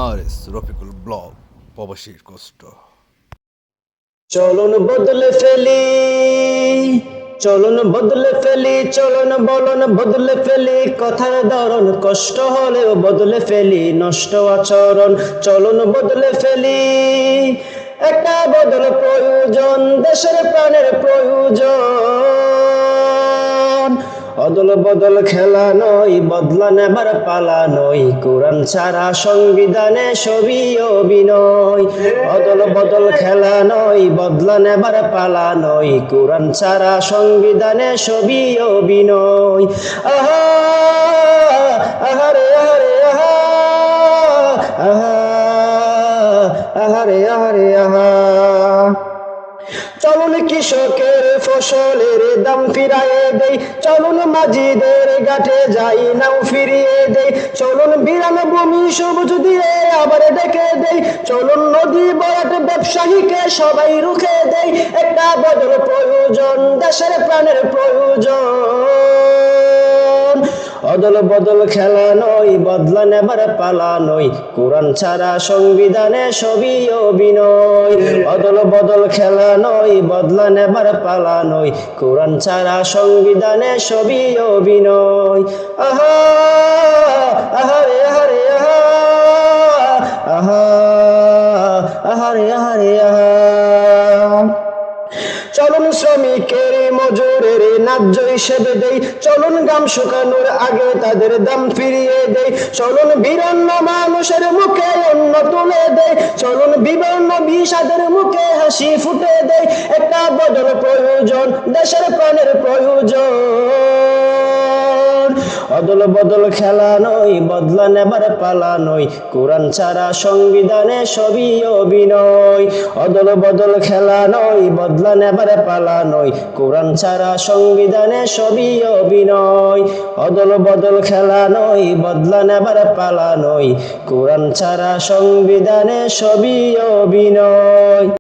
RS Rafiqul blog প্রবাসীর কষ্ট। চলন বদলে ফেলি, চলন বদলে ফেলি, চলন বলন বদলে ফেলি, কথার ধরন কষ্ট হলেও বদলে ফেলি, নষ্ট আচরণ চলন বদলে ফেলি। একটা বদল প্রয়োজন, দেশের প্রাণের প্রয়োজন। অদল বদল খেলা নয়, বদলা নেবার পালা নয়, কোরআন ছাড়া সংবিধানে সবই অভিনয়। অদল বদল খেলা নয়, বদলা নেবার পালা নয়, কোরআন ছাড়া সংবিধানে সবই অভিনয়। আহা আহারে আহারে আহা, আহা আহারে আহারে আহা। চলুন কৃষকের ফসলের দাম ফিরাইয়ে দেই, চলুন মাঝিদের ঘাটে যাই নাও ফিরিয়ে দেই, চলুন বিরান ভূমি সবুজ দিয়ে আবার ডেকে দেই, চলুন নদী বরাট ব্যবসায়ীকে সবাই রুখে দেই। একটা বদল প্রয়োজন, দেশের প্রাণের প্রয়োজন। অদল বদল খেলা নয়, বদলা নেবার পালা নয়, কোরআন ছাড়া সংবিধানে সবই অভিনয়। অদল বদল খেলা নয়, বদলা নেবার পালা নয়, কোরআন ছাড়া সংবিধানে সবই অভিনয়। আহা আহারে আহারে আহা, আহা আহারে আহারে আহা। চলুন শ্রমিকের মজুরের ন্যায্য হিসেবে দেই, চলুন গাম শুকানোর আগে তাদের দাম ফিরিয়ে দেই, চলুন বিরন্ন মানুষের মুখে অন্ন তুলে দেই, চলুন বিবর্ণ বিষাদের মুখে হাসি ফুটে দেই। একটা বদল প্রয়োজন, দেশের প্রাণের প্রয়োজন। অদল বদল খেলা নয়, বদলা নেবার পালা নয়, কোরআন ছাড়া সংবিধানে সবই অভিনয়। অদল বদল খেলা নয়, বদলা নেবার পালা নয়, কোরআন ছাড়া সংবিধানে সবই অভিনয়। অদল বদল খেলা নয়, বদলা নেবার পালা নয়, কোরআন ছাড়া সংবিধানে সবই অভিনয়।